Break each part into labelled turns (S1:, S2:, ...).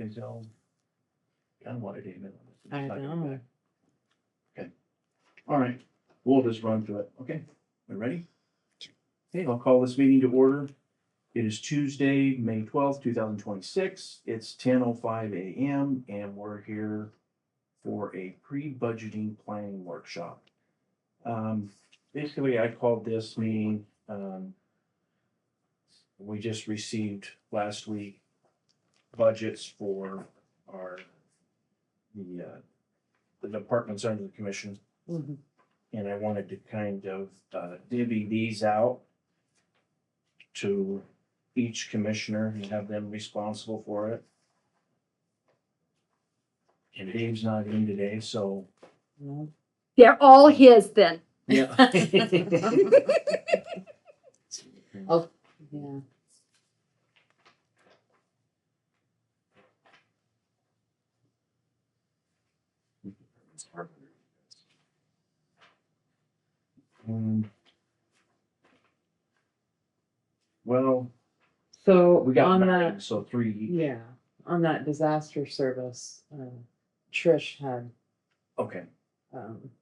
S1: can tell kind of what it is.
S2: I know.
S1: Okay. All right, we'll just run through it. Okay, we ready? Okay, I'll call this meeting to order. It is Tuesday, May 12th, 2026. It's 10:05 a.m. and we're here for a pre-budgeting planning workshop. Basically, I called this meeting, we just received last week budgets for the departments under the commission.
S2: Mhm.
S1: And I wanted to kind of divvy these out to each commissioner and have them responsible for it. And Dave's not in today, so.
S2: No.
S3: They're all his then.
S1: Yeah.
S2: Oh, yeah.
S1: Well,
S2: So
S1: we got
S2: on
S1: nine,
S2: that,
S1: so three.
S2: yeah, on that disaster service, Trish had,
S1: Okay,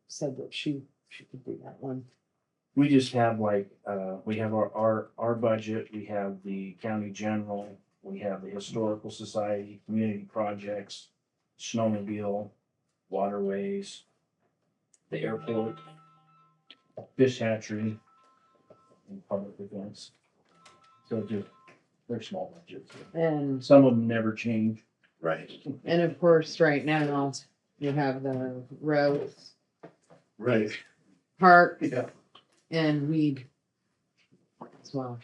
S2: said that she could do that one.
S1: we just have like, we have our budget, we have the county general, we have the historical society, community projects, snowmobile, waterways, the airport, fish hatchery, and public events. So just, they're small budgets.
S2: And,
S1: Some of them never change.
S4: Right,
S2: and of course, right now, you have the roads,
S4: right.
S2: park,
S1: Yeah.
S2: and weed as well.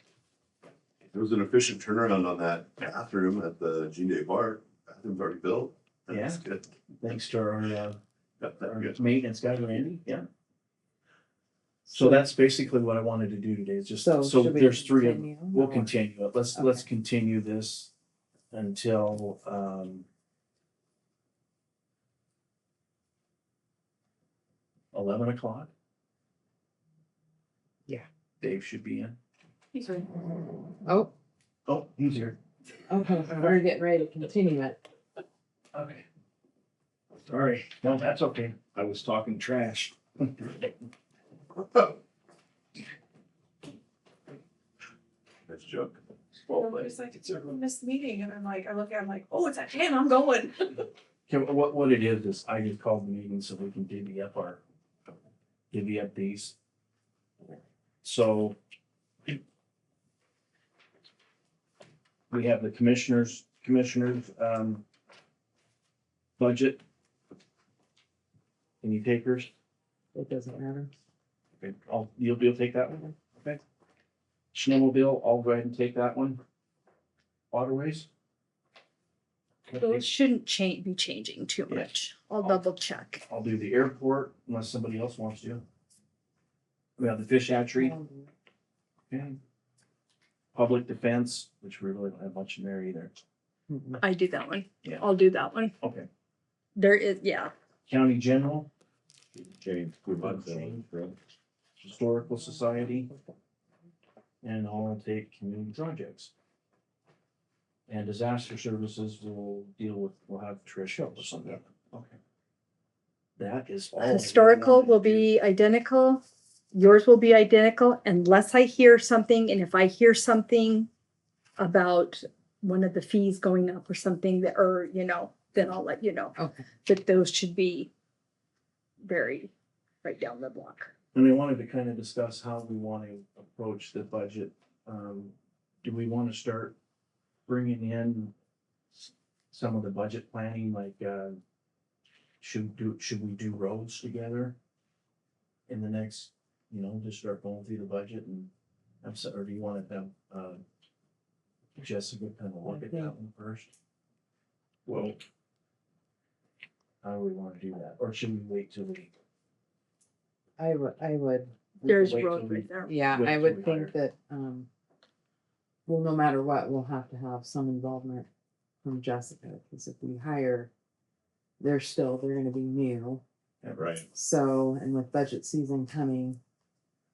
S4: There was an efficient turnaround on that bathroom at the Gene Day Park. Bathroom's already built. That's good.
S1: Thanks to our
S4: Got that good.
S1: maintenance guy, Randy, yeah. So that's basically what I wanted to do today, is just, so
S2: should we
S1: there's three of,
S2: continue,
S1: we'll
S2: or-
S1: continue it, let's
S2: Okay.
S1: continue this until, 11 o'clock.
S2: Yeah.
S1: Dave should be in.
S2: Oh,
S1: Oh, he's here.
S2: okay, we're getting ready to continue it.
S1: Okay. Sorry, no, that's okay.
S5: I was talking trash.
S4: Nice joke.
S6: It's like, it's a missed meeting, and I'm like, I look at it, I'm like, oh, it's at 10, I'm going.
S1: Okay, what it is I just called the meeting so we can divvy up these. So we have the commissioners, budget. Any takers?
S2: It doesn't matter.
S1: Okay, you'll take that one? Okay. Snowmobile, I'll go ahead and take that one. Waterways?
S3: Those shouldn't be changing too
S1: Yeah.
S3: much. I'll double check.
S1: I'll do the airport unless somebody else wants to. We have the fish hatchery. Okay. Public defense, which we really don't have much in there either.
S2: Mhm.
S3: I do that one.
S1: Yeah.
S3: I'll do that one.
S1: Okay.
S3: There is, yeah.
S1: County general,
S5: Change.
S1: historical society, and I'll take community projects. And disaster services will we'll have Trish help us on that. Okay. That is all.
S3: Historical will be identical. Yours will be identical unless I hear something. And if I hear something about one of the fees going up or something that, or, then I'll let you know.
S2: Okay.
S3: But those should be very right down the block.
S1: And I wanted to kind of discuss how we want to approach the budget. Do we want to start bringing in some of the budget planning, like, should we do roads together in the next, just start going through the budget and, or do you want to have, Jessica kind of look at that one first?
S5: Well,
S1: How do we want to do that? Or should we wait till we?
S2: I would,
S3: There's
S1: wait till
S3: road
S1: we-
S3: right there.
S2: yeah,
S1: Wait
S2: I
S1: till
S2: would
S1: we
S2: think that, well, no matter what, we'll have to have some involvement from Jessica, because if we hire, they're gonna be new.
S4: Right.
S2: So, and with budget season coming,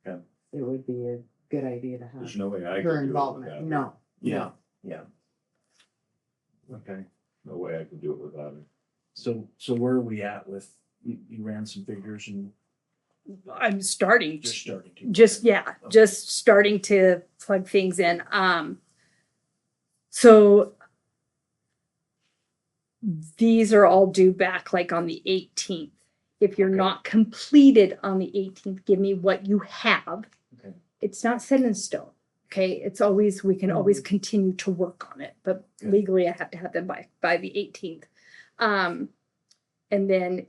S1: Yeah.
S2: it would be a good idea to have
S5: there's no way I could
S2: her
S5: do it
S2: involvement.
S5: without.
S2: No.
S1: Yeah. Okay.
S5: No way
S1: So where are we at with, you ran some figures and
S3: I'm starting
S1: just
S3: to,
S1: starting to.
S3: just starting to plug things in. So these are all due back like on the 18th. If you're
S1: Okay.
S3: not completed on the 18th, give me what you have.
S1: Okay.
S3: It's not set in stone. Okay. It's always, we can always continue to work on it, but
S1: Good.
S3: legally I have to have them by the 18th. And then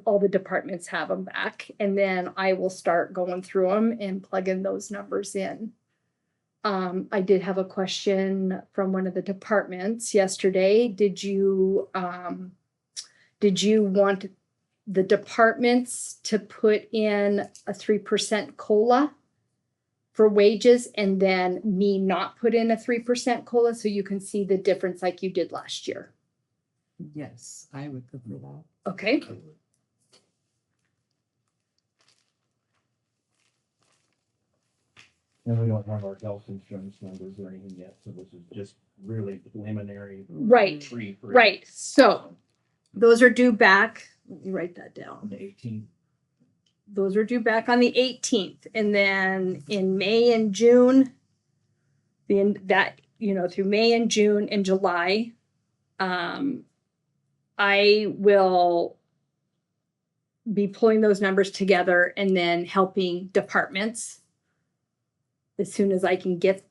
S3: all the departments have them back, and then I will start going through them and plugging those numbers in. I did have a question from one of the departments yesterday. Did you want the departments to put in a 3% COLA for wages and then me not put in a 3% COLA so you can see the difference like you did last year?
S2: Yes, I would prefer that.
S3: Okay.
S1: And we don't have our health insurance numbers or anything yet, so this is just really preliminary.
S3: Right.
S1: Free.
S3: Right. So those are due back. Let me write that down.
S1: On the 18th.
S3: Those are due back on the 18th. And then in May and June, through May and June and July, I will be pulling those numbers together and then helping departments. As soon as I can get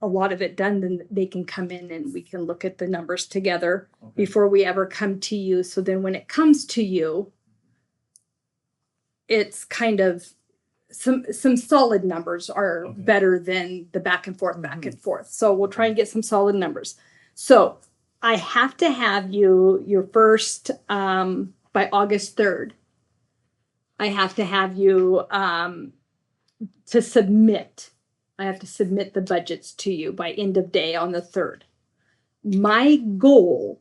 S3: a lot of it done, then they can come in and we can look at the numbers together
S1: Okay.
S3: before we ever come to you. So then when it comes to you, it's kind of some solid numbers are
S1: Okay.
S3: better than the back and forth. So we'll try and get some solid numbers. So I have to have your first by August 3rd. I have to have you to submit. I have to submit the budgets to you by end of day on the 3rd. My goal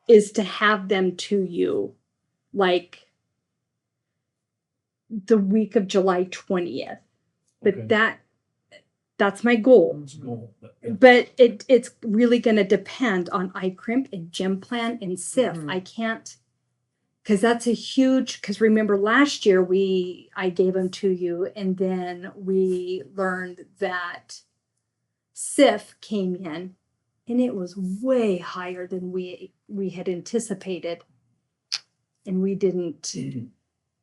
S3: is to have them to you like the week of July 20th. But
S1: Okay.
S3: that's my goal.
S1: It's a goal, but, yeah.
S3: But it's really going to depend on iCrimp and Gym Plan and SIF.
S2: Mhm.
S3: I can't, because that's a huge, because remember last year I gave them to you and then we learned that SIF came in and it was way higher than we had anticipated. And we didn't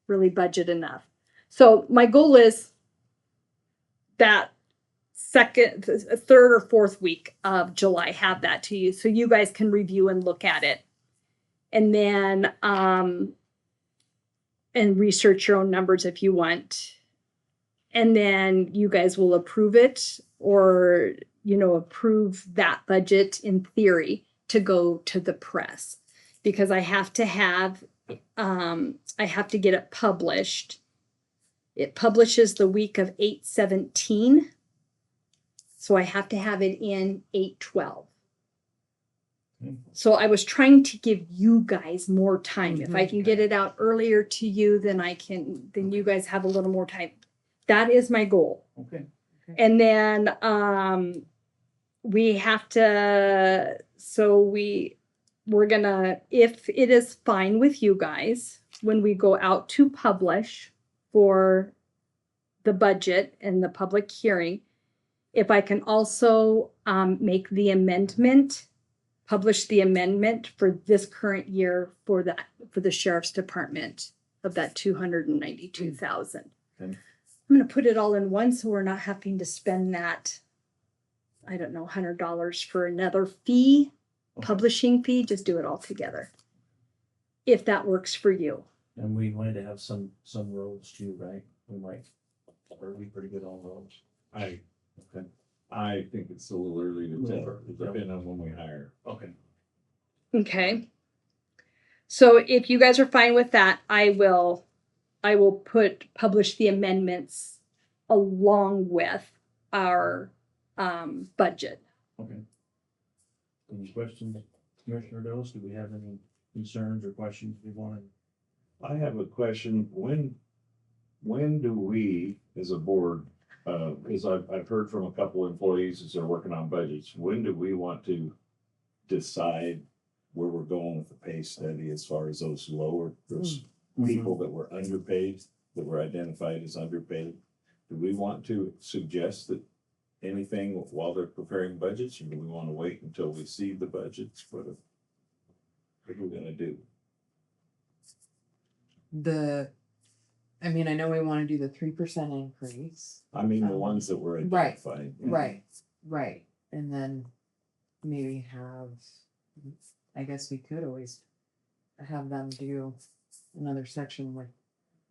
S3: really budget enough. So my goal is that third or fourth week of July, have that to you so you guys can review and look at it. And then and research your own numbers if you want. And then you guys will approve it or approve that budget in theory to go to the press. Because I have to get it published. It publishes the week of 8/17. So I have to have it in 8/12.
S1: Okay.
S3: So I was trying to give you guys more time. If I can get it out earlier to you, then you guys have a little more time. That is my goal.
S1: Okay.
S3: And then we have to, we're gonna, if it is fine with you guys, when we go out to publish for the budget and the public hearing, if I can also make the amendment, publish the amendment for this current year for the sheriff's department of that $292,000.
S1: Okay.
S3: I'm going to put it all in one so we're not having to spend that, I don't know, $100 for another fee,
S1: Okay.
S3: publishing fee. Just do it all together. If that works for you.
S1: And we might have some roads too, right? We might, or be pretty good on roads.
S5: I think it's a little early to
S1: Little
S5: tell,
S1: early,
S5: depending on when we hire.
S1: Okay.
S3: Okay. So if you guys are fine with that, I will publish the amendments along with our budget.
S1: Okay. Any questions, Commissioner Dose? Do we have any concerns or questions we wanted?
S5: I have a question. When do we, as a board, because I've heard from a couple employees as they're working on budgets, when do we want to decide where we're going with the pay study as far as those
S1: Mm-hmm.
S5: people that were underpaid, that were identified as underpaid. Do we want to suggest that anything while they're preparing budgets, or do we want to wait until we see the budgets for the, what are we gonna do?
S2: I mean, I know we wanna do the 3% increase.
S5: I mean, the ones that were
S2: Right,
S5: identified.
S2: Right, and then maybe have, I guess we could always have them do another section with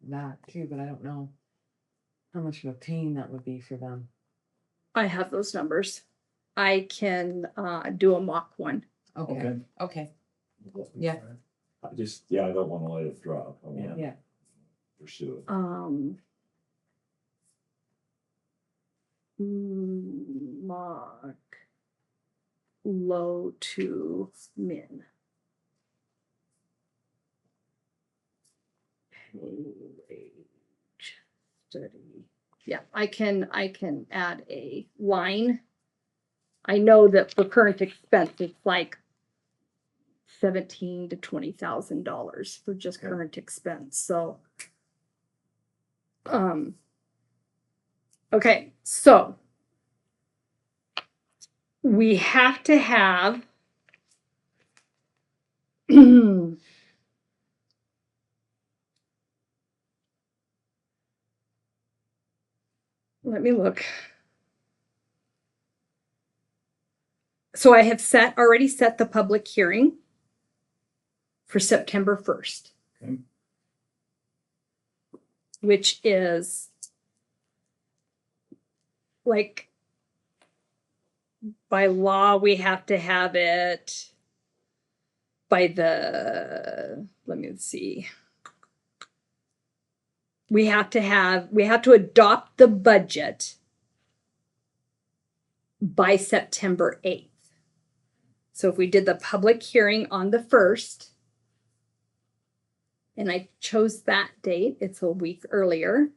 S2: that too, but I don't know how much of a pain that would be for them.
S3: I have those numbers. I can do a mock one.
S2: Okay, okay, yeah,
S5: I don't wanna let it drop. I wanna
S2: yeah,
S5: pursue it.
S3: Mock low to min. Pay wage study. Yeah, I can add a line. I know that for current expense, it's like $17,000 to $20,000 for just
S5: Okay.
S3: current expense, so. Okay, so. We have to have. Let me look. So I have already set the public hearing for September 1st.
S1: Okay.
S3: Which is like by law, we have to have it by let me see. We have to adopt the budget by September 8th. So if we did the public hearing on the 1st, and I chose that date, it's a week earlier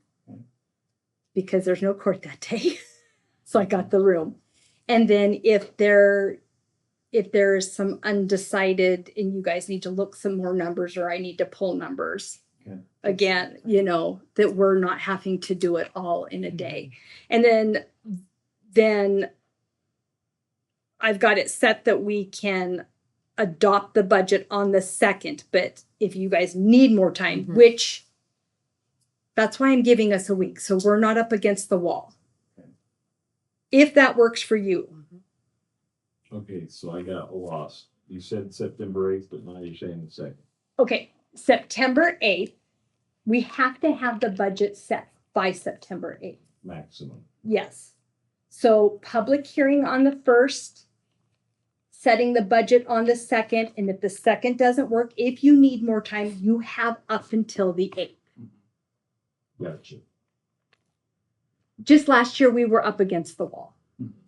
S3: because there's no court that day. So I got the room. And then if there's some undecided and you guys need to look some more numbers or I need to pull numbers,
S1: Okay.
S3: again, that we're not having to do it all in a day. And then I've got it set that we can adopt the budget on the 2nd, but if you guys need more time,
S2: Mhm.
S3: which that's why I'm giving us a week, so we're not up against the wall.
S1: Okay.
S3: If that works for you.
S5: Okay, so I got lost. You said September 8th, but now you're saying the 2nd.
S3: Okay, September 8th, we have to have the budget set by September 8th.
S5: Maximum.
S3: Yes. So public hearing on the 1st, setting the budget on the 2nd, and if the 2nd doesn't work, if you need more time, you have up until the 8th.
S5: Gotcha.
S3: Just last year, we were up against the wall.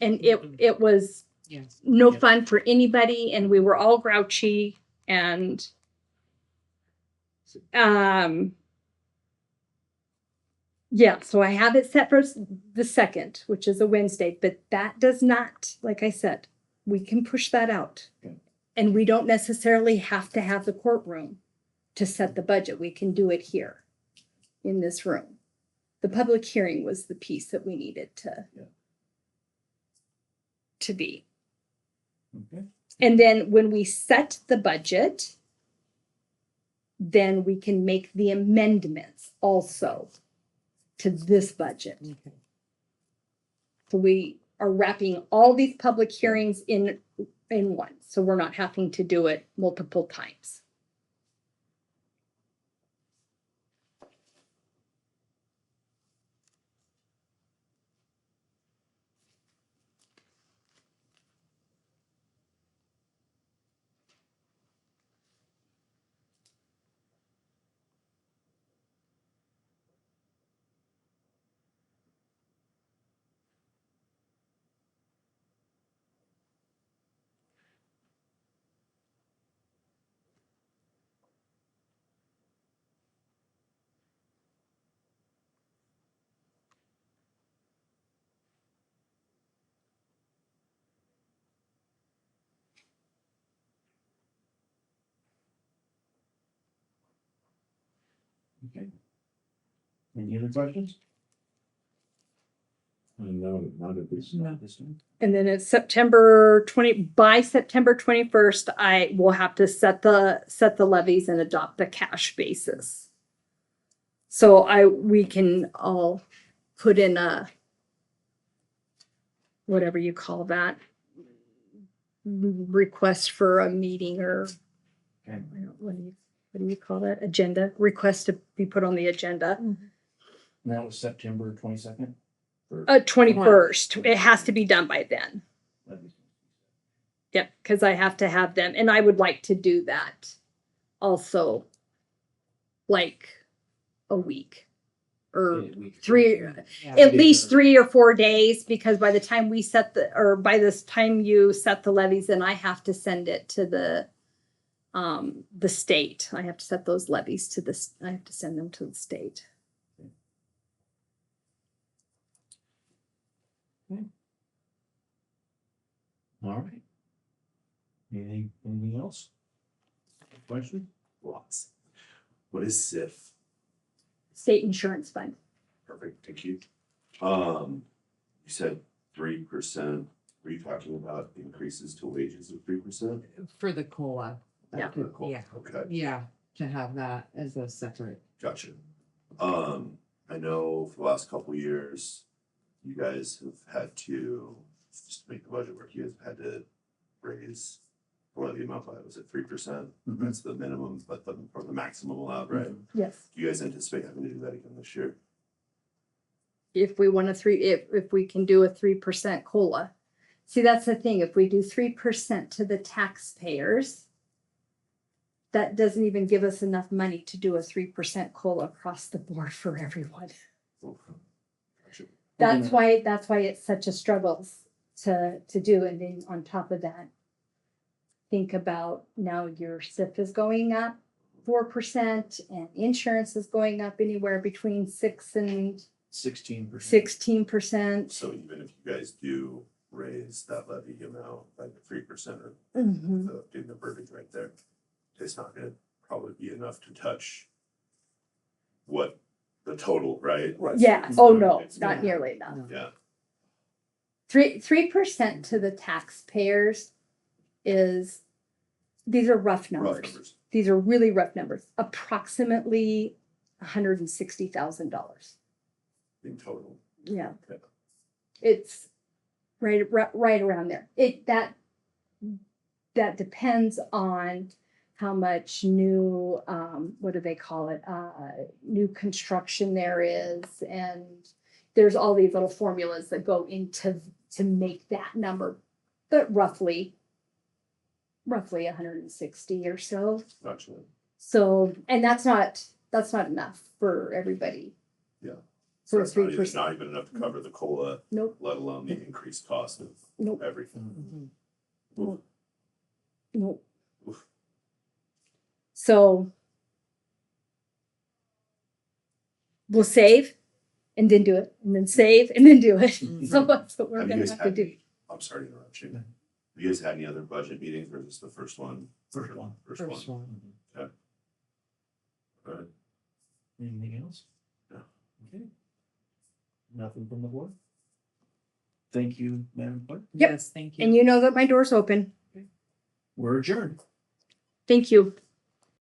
S3: And it was
S2: yes.
S3: no
S1: Yeah.
S3: fun for anybody, and we were all grouchy, and yeah, so I have it set for the 2nd, which is a Wednesday, but that does not, like I said, we can push that out.
S1: Okay.
S3: And we don't necessarily have to have the courtroom to set the budget. We can do it here in this room. The public hearing was the piece that we needed to be.
S1: Okay.
S3: And then when we set the budget, then we can make the amendments also to this budget.
S2: Okay.
S3: So we are wrapping all these public hearings in one. So we're not having to do it multiple times.
S1: Okay. Any other questions?
S5: No, not at this.
S1: Not this time.
S3: And then it's by September 21st, I will have to set the levies and adopt the cash basis. So we can all put in a, whatever you call that, request for a meeting or
S1: Okay.
S3: what do you call that? Agenda, request to be put on the agenda.
S1: And that was September 22nd?
S3: 21st. It has to be done by then. Yep, because I have to have them, and I would like to do that also, like a week or three,
S2: Yeah.
S3: at least 3 or 4 days, because by the time by this time you set the levies, then I have to send it to the state. I have to set those levies I have to send them to the state.
S1: All right. Anything else? Question?
S4: Lots. What is SIF?
S3: State Insurance Fund.
S4: Perfect, thank you. You said 3%. Were you talking about increases to wages of 3%?
S2: For the COLA.
S3: Yeah.
S4: Cool.
S2: Yeah.
S4: Okay,
S2: Yeah, to have that as a separate.
S4: gotcha. I know for the last couple years, you guys have had to, just to make the budget work, you guys have had to raise the levy amount by, was it 3%?
S1: Mhm.
S4: That's the minimum, but or the maximum allowed, right?
S3: Yes.
S4: Do you guys anticipate having to do that again this year?
S3: If we want if we can do a 3% COLA. See, that's the thing. If we do 3% to the taxpayers, that doesn't even give us enough money to do a 3% COLA across the board for everyone.
S4: Gotcha.
S3: That's why it's such a struggle to do. And then on top of that, think about now your SIF is going up 4% and insurance is going up anywhere between 6 and
S1: 16%.
S3: 16%.
S4: So even if you guys do raise that levy amount by the 3% or
S3: Mhm.
S4: doing the verbiage right there, it's not gonna probably be enough to touch what the total, right?
S3: Yeah.
S4: It's
S3: Oh
S4: not-
S3: no,
S4: it's
S3: not
S4: not-
S3: nearly enough.
S2: No.
S4: Yeah,
S3: 3% to the taxpayers is, these are rough
S4: rough
S3: numbers.
S4: numbers.
S3: These are really rough numbers. Approximately $160,000.
S4: In total.
S3: Yeah.
S4: Okay.
S3: It's right around there. That depends on how much new, what do they call it? New construction there is. And there's all these little formulas that go into to make that number, but roughly 160 or so.
S4: Gotcha.
S3: So, and that's not enough for everybody.
S4: Yeah.
S3: For
S4: That's not even,
S3: 3%.
S4: not even enough to cover the COLA,
S3: Nope,
S4: let alone the increased cost of
S3: nope,
S4: everything.
S2: Mhm.
S3: nope.
S4: Oof.
S3: So we'll save and then do it, and then save and then do it.
S2: Mhm.
S3: So that's what we're
S4: Have you
S3: gonna
S4: guys
S3: have to
S4: had
S3: do.
S4: any, I'm sorry to interrupt you. Have you guys had any other budget meetings or is this the first one?
S1: First one.
S4: First
S2: First
S4: one.
S2: one.
S4: Alright.
S1: Anything else?
S4: No.
S1: Okay. Nothing from the board? Thank you, Madam Clerk.
S3: Yep.
S2: Yes, thank you.
S3: And you know that my door's open.
S1: We're adjourned.
S3: Thank you.